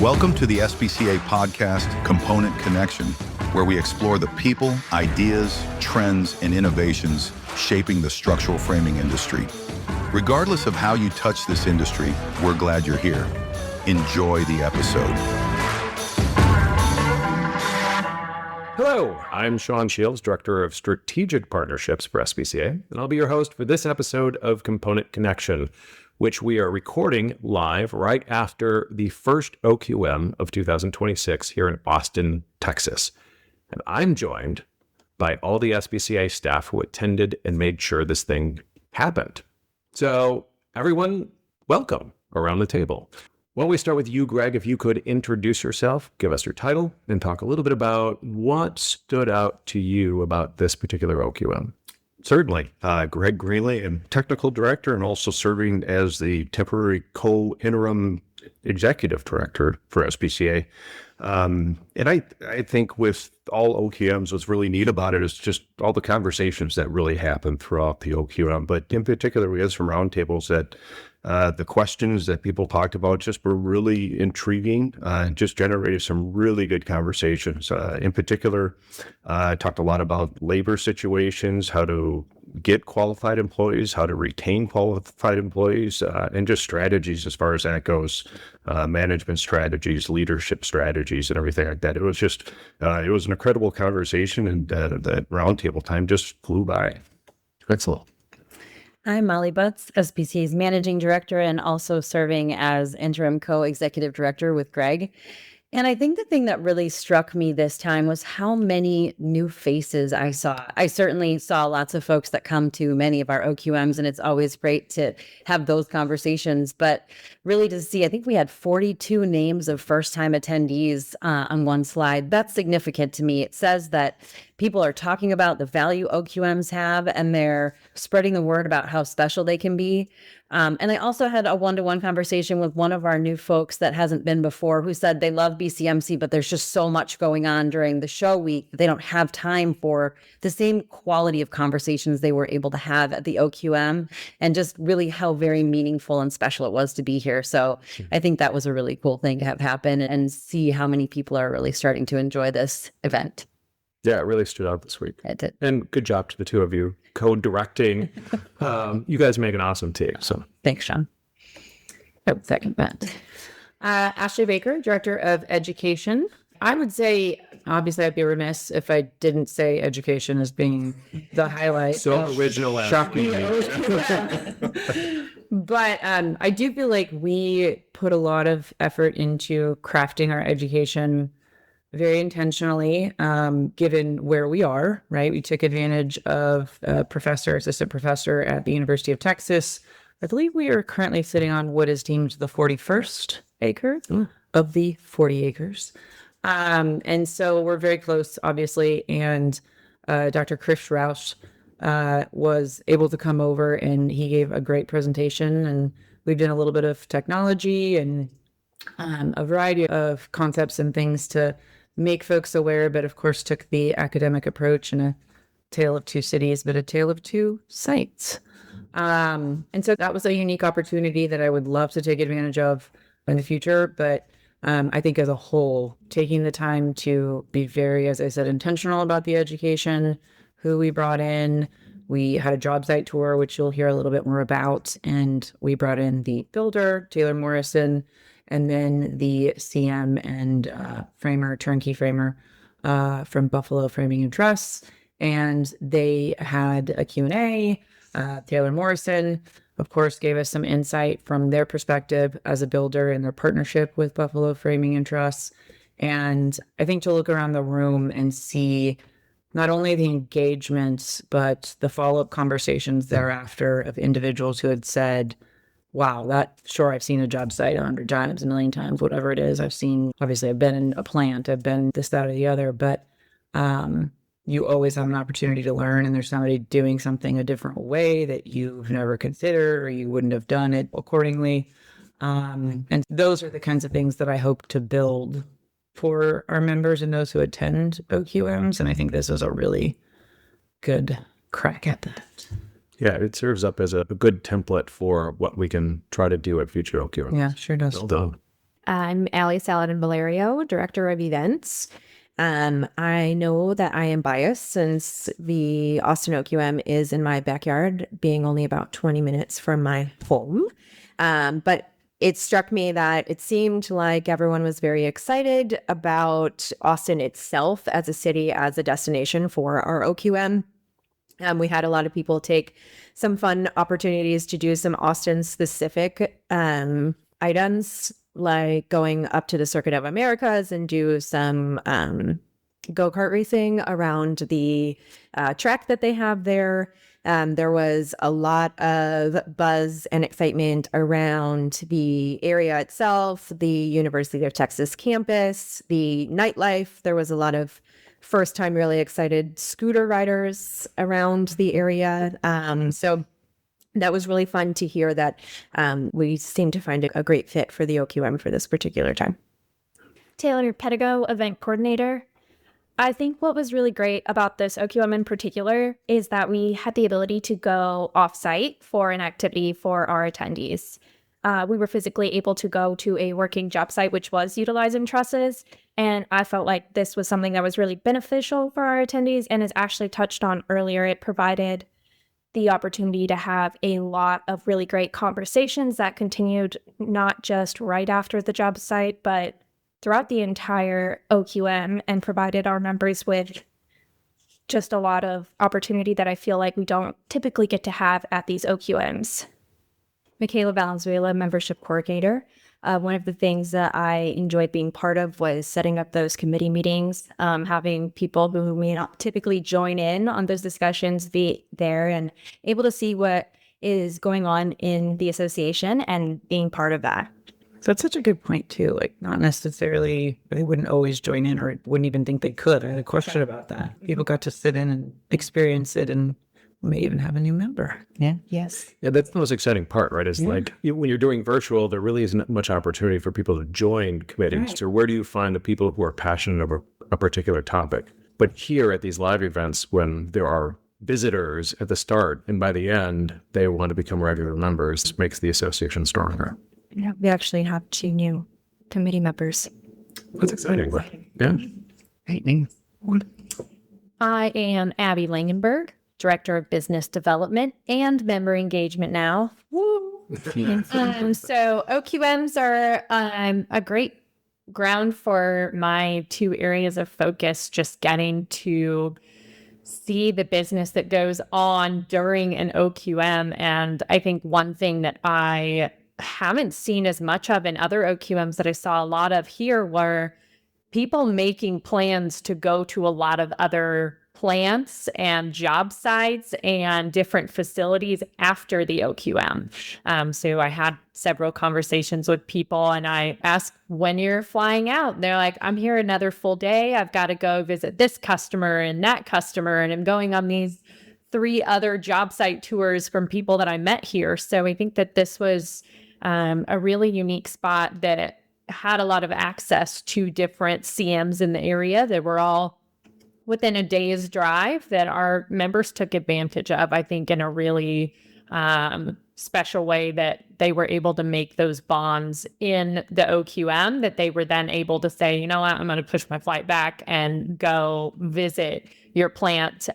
Welcome to the SBCA podcast, Component Connection, where we explore the people, ideas, trends, and innovations shaping the structural framing industry. Regardless of how you touch this industry, we're glad you're here. Enjoy the episode. Hello, I'm Sean Shields, Director of Strategic Partnerships for SBCA, and I'll be your host for this episode of Component Connection, which we are recording live right after the first OQM of 2026 here in Austin, Texas. And I'm joined by all the SBCA staff who attended and made sure this thing happened. So everyone, welcome around the table. Why don't we start with you, Greg, if you could introduce yourself, give us your title, and talk a little bit about what stood out to you about this particular OQM. Certainly. Greg Greenley, I'm Technical Director and also serving as the temporary co-interim Executive Director for SBCA. And I think with all OQMs, what's really neat about it is just all the conversations that really happen throughout the OQM. But in particular, we had some roundtables that the questions that people talked about just were really intriguing and just generated some really good conversations. In particular, I talked a lot about labor situations, how to get qualified employees, how to retain qualified employees, and just strategies as far as that goes, management strategies, leadership strategies, and everything like that. It was just, it was an incredible conversation, and that roundtable time just flew by. Excellent. I'm Molly Butts, SBCA's Managing Director and also serving as Interim Co-Executive Director with Greg. And I think the thing that really struck me this time was how many new faces I saw. I certainly saw lots of folks that come to many of our OQMs, and it's always great to have those conversations. But really to see, I think we had 42 names of first-time attendees on one slide. That's significant to me. It says that people are talking about the value OQMs have, and they're spreading the word about how special they can be. And I also had a one-to-one conversation with one of our new folks that hasn't been before, who said they love BCMC, but there's just so much going on during the show week that they don't have time for the same quality of conversations they were able to have at the OQM, and just really how very meaningful and special it was to be here. So I think that was a really cool thing to have happen and see how many people are really starting to enjoy this event. Yeah, it really stood out this week. It did. And good job to the two of you co-directing. You guys make an awesome team. So Thanks, Sean. Oh, second that. Ashley Baker, Director of Education. I would say, obviously, I'd be remiss if I didn't say education as being the highlight. so original. Shocking. But I do feel like we put a lot of effort into crafting our education very intentionally, given where we are, right? We took advantage of a assistant professor at the University of Texas. I believe we are currently sitting on what is deemed the 41st acre of the 40 acres. And so we're very close, obviously. And Dr. Chris Strauss was able to come over, and he gave a great presentation. And we've done a little bit of technology and a variety of concepts and things to make folks aware, but of course took the academic approach in a tale of two cities, but a tale of two sites. And so that was a unique opportunity that I would love to take advantage of in the future. But I think as a whole, taking the time to be very, as I said, intentional about the education, who we brought in. We had a job site tour, which you'll hear a little bit more about. And we brought in the builder, Taylor Morrison, and then the CM and turnkey framer from Buffalo Framing and Truss. And they had a Q&A. Taylor Morrison, of course, gave us some insight from their perspective as a builder and their partnership with Buffalo Framing and Truss. And I think to look around the room and see not only the engagements, but the follow-up conversations thereafter of individuals who had said, wow, I've seen a job site 100 times, a million times, whatever it is. Obviously I've been in a plant, I've been this, that, or the other, but you always have an opportunity to learn, and there's somebody doing something a different way that you've never considered, or you wouldn't have done it accordingly. And those are the kinds of things that I hope to build for our members and those who attend OQMs. And I think this is a really good crack at that. Yeah, it serves up as a good template for what we can try to do at future OQMs. Yeah, sure does. Well done. I'm Allie Saladin Valerio, Director of Events. I know that I am biased since the Austin OQM is in my backyard, being only about 20 minutes from my home. But it struck me that it seemed like everyone was very excited about Austin itself as a city, as a destination for our OQM. We had a lot of people take some fun opportunities to do some Austin-specific items, like going up to the Circuit of Americas and do some go-kart racing around the track that they have there. There was a lot of buzz and excitement around the area itself, the University of Texas campus, the nightlife. There was a lot of first-time really excited scooter riders around the area. So that was really fun to hear that we seem to find a great fit for the OQM for this particular time. Taylor Pedigo, event coordinator. I think what was really great about this OQM in particular is that we had the ability to go off-site for an activity for our attendees. We were physically able to go to a working job site, which was utilizing trusses. And I felt like this was something that was really beneficial for our attendees. And as Ashley touched on earlier, it provided the opportunity to have a lot of really great conversations that continued not just right after the job site, but throughout the entire OQM, and provided our members with just a lot of opportunity that I feel like we don't typically get to have at these OQMs. Michaela Valenzuela, membership coordinator. One of the things that I enjoyed being part of was setting up those committee meetings, having people who may not typically join in on those discussions be there and able to see what is going on in the association and being part of that. So that's such a good point too. Like, not necessarily, they wouldn't always join in or wouldn't even think they could. I had a question about that. People got to sit in and experience it and may even have a new member. Yeah. Yes. Yeah, that's the most exciting part, right? Is like when you're doing virtual, there really isn't much opportunity for people to join committees. Right. So where do you find the people who are passionate about a particular topic? But here at these live events, when there are visitors at the start and by the end, they want to become regular members, this makes the association stronger. Yeah, we actually have 2 new committee members. That's exciting. Yeah. I am Abby Langenberg, Director of Business Development and Member Engagement now. Woo! So OQMs are a great ground for my 2 areas of focus, just getting to see the business that goes on during an OQM. And I think one thing that I haven't seen as much of in other OQMs that I saw a lot of here were people making plans to go to a lot of other plants and job sites and different facilities after the OQM. So I had several conversations with people and I asked, when you're flying out? And they're like, I'm here another full day. I've got to go visit this customer and that customer. And I'm going on these 3 other job site tours from people that I met here. So I think that this was a really unique spot that had a lot of access to different CMs in the area that were all within a day's drive that our members took advantage of, I think, in a really special way, that they were able to make those bonds in the OQM that they were then able to say, you know what, I'm going to push my flight back and go visit your plant.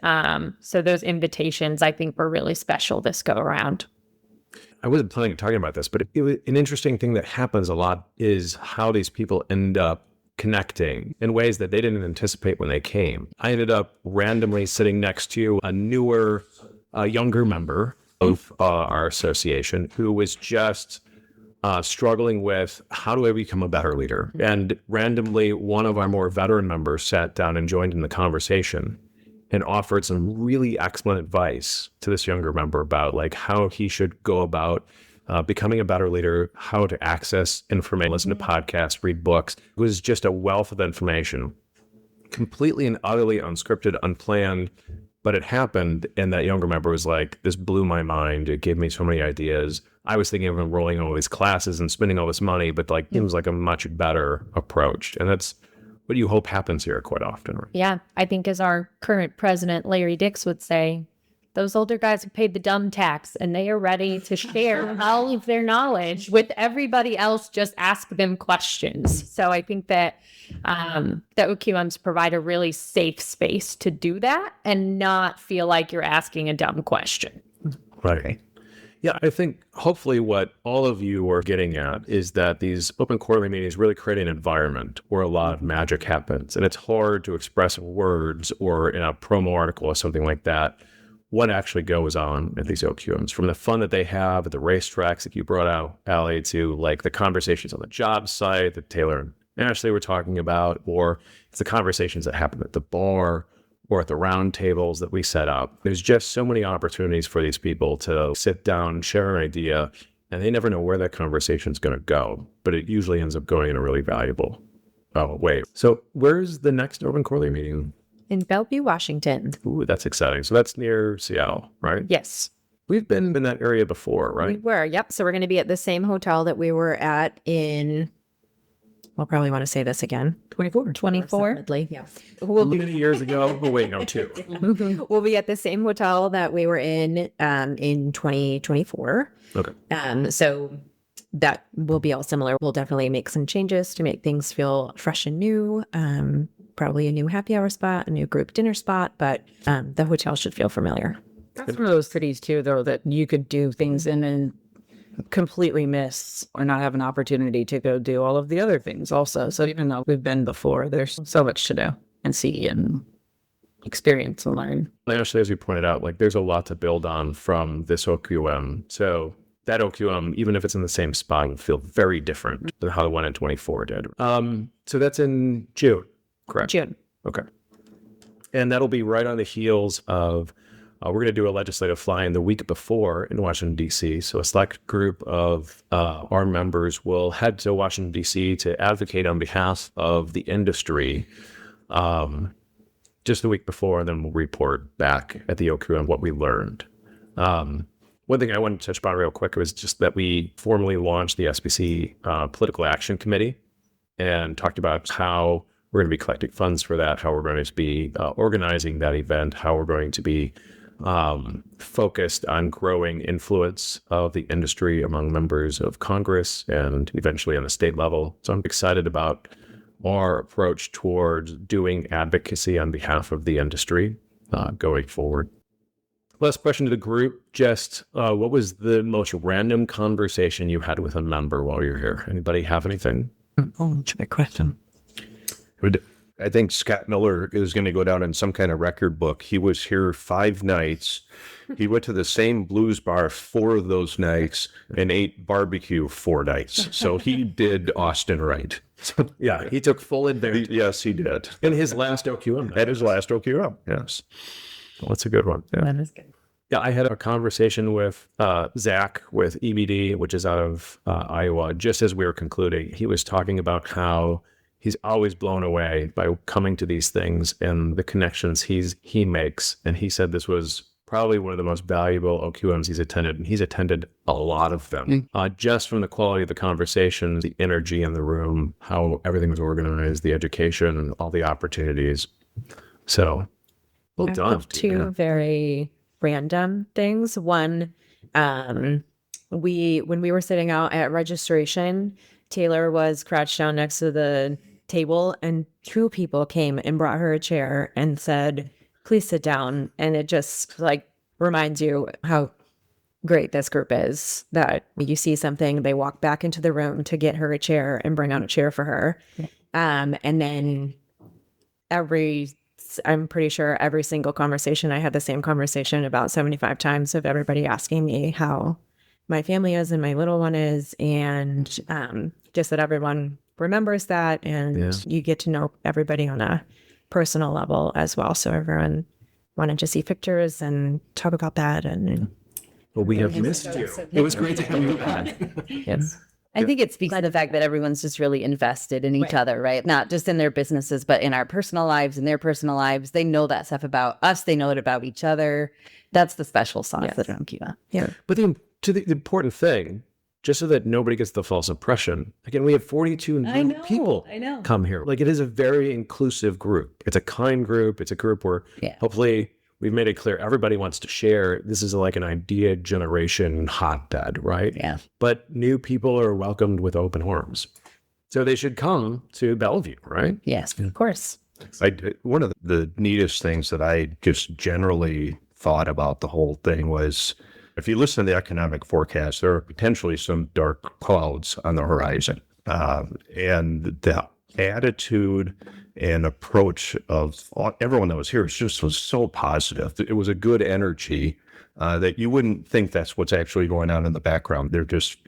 So those invitations, I think, were really special this go around. I wasn't planning on talking about this, but an interesting thing that happens a lot is how these people end up connecting in ways that they didn't anticipate when they came. I ended up randomly sitting next to a newer, younger member of our association who was just struggling with, how do I become a better leader? And randomly, one of our more veteran members sat down and joined in the conversation and offered some really excellent advice to this younger member about like how he should go about becoming a better leader, how to access information, listen to podcasts, read books. It was just a wealth of information, completely and utterly unscripted, unplanned, but it happened. And that younger member was like, this blew my mind. It gave me so many ideas. I was thinking of enrolling in all these classes and spending all this money, but like it was like a much better approach. And that's what you hope happens here quite often. Right? Yeah, I think as our current president, Larry Dix, would say, Those older guys have paid the dumb tax and they are ready to share all of their knowledge with everybody else. Just ask them questions. So I think that the OQMs provide a really safe space to do that and not feel like you're asking a dumb question. Right. Yeah, I think hopefully what all of you are getting at is that these open quarterly meetings really create an environment where a lot of magic happens. And it's hard to express in words or in a promo article or something like that what actually goes on at these OQMs, from the fun that they have at the racetracks that you brought out, Allie, to like the conversations on the job site that Taylor and Ashley were talking about, or it's the conversations that happen at the bar or at the round tables that we set up. There's just so many opportunities for these people to sit down, share an idea, and they never know where that conversation is going to go, but it usually ends up going in a really valuable way. So where's the next open quarterly meeting? In Bellevue, Washington. Ooh, that's exciting. So that's near Seattle, right? Yes. We've been in that area before, We right? were. Yep. So we're going to be at the same hotel that we were at in, we'll probably want to say this again. 24. 24. Definitely. Yeah. Many years ago. Oh, wait, no, 2. We'll be at the same hotel that we were in 2024. Okay. So that will be all similar. We'll definitely make some changes to make things feel fresh and new. Probably a new happy hour spot, a new group dinner spot, but the hotel should feel familiar. That's one of those cities too, though, that you could do things in and completely miss or not have an opportunity to go do all of the other things also. So even though we've been before, there's so much to do and see and experience and learn. Actually, as you pointed out, like there's a lot to build on from this OQM. So that OQM, even if it's in the same spot, will feel very different than how the one in 24 did. So that's in June, correct? June. Okay. And that'll be right on the heels of, we're going to do a legislative fly-in the week before in Washington, D.C. So a select group of our members will head to Washington, D.C. to advocate on behalf of the industry just the week before, and then we'll report back at the OQM what we learned. One thing I wanted to touch upon real quick was just that we formally launched the SBC Political Action Committee and talked about how we're going to be collecting funds for that, how we're going to be organizing that event, how we're going to be focused on growing influence of the industry among members of Congress and eventually on the state level. So I'm excited about our approach towards doing advocacy on behalf of the industry going forward. Last question to the group, just what was the most random conversation you had with a member while you're here? Anybody have anything? Oh, that's a good question. I think Scott Miller is going to go down in some kind of record book. He was here 5 nights. He went to the same blues bar 4 of those nights and ate barbecue 4 nights. So he did Austin right. Yeah, he took full advantage Yes, he did. in his last OQM. At his last OQM, yes. Well, that's a good one. Yeah. That is good. Yeah, I had a conversation with Zach with EBD, which is out of Iowa, just as we were concluding. He was talking about how he's always blown away by coming to these things and the connections he makes. And he said this was probably one of the most valuable OQMs he's attended. And he's attended a lot of them, just from the quality of the conversation, the energy in the room, how everything was organized, the education, all the opportunities. So, well I done. have 2 very random things. One, when we were sitting out at registration, Taylor was crouched down next to the table and 2 people came and brought her a chair and said, please sit down. And it just like reminds you how great this group is, that you see something, they walk back into the room to get her a chair and bring out a chair for her. And then I'm pretty sure every single conversation, I had the same conversation about 75 times of everybody asking me how my family is and my little one is, and just that everyone remembers that, and you get to know everybody on a personal level as well. So everyone wanted to see pictures and talk about that. And Well, we have missed you. It was great to have you back. yes. I think it speaks to the fact that everyone's just really invested in each other, right? Not just in their businesses, but in our personal lives, in their personal lives. They know that stuff about us. They know it about each other. That's the special sauce that I'm keeping. But the important thing, just so that nobody gets the false impression, again, we have 42 new people come here. Like, it is a very inclusive group. It's a kind group. It's a group where hopefully we've made it clear everybody wants to share. This is like an idea generation hotbed, right? Yeah. But new people are welcomed with open arms. So they should come to Bellevue, right? Yes, of course. One of the neatest things that I just generally thought about the whole thing was, if you listen to the economic forecast, there are potentially some dark clouds on the horizon. And the attitude and approach of everyone that was here was so positive. It was a good energy that you wouldn't think that's what's actually going on in the background.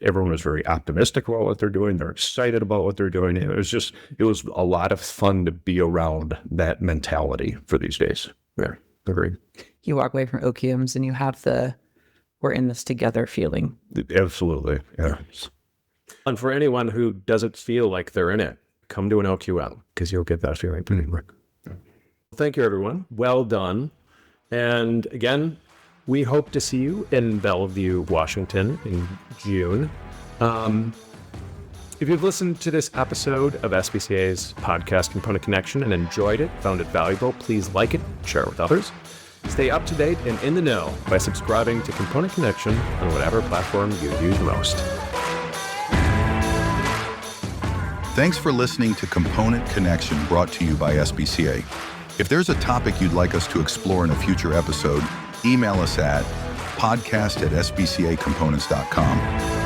Everyone was very optimistic about what they're doing. They're excited about what they're doing. It was a lot of fun to be around that mentality for these days. Yeah, agreed. You walk away from OQMs and you have the we're in this together feeling. Absolutely. Yeah. And for anyone who doesn't feel like they're in it, come to an OQL because you'll get that feeling. Thank you, everyone. Well done. And again, we hope to see you in Bellevue, Washington in June. If you've listened to this episode of SBCA's podcast Component Connection and enjoyed it, found it valuable, please like it, share it with others. Stay up to date and in the know by subscribing to Component Connection on whatever platform you use most. Thanks for listening to Component Connection, brought to you by SBCA. If there's a topic you'd like us to explore in a future episode, email us at podcast@sbcacomponents.com.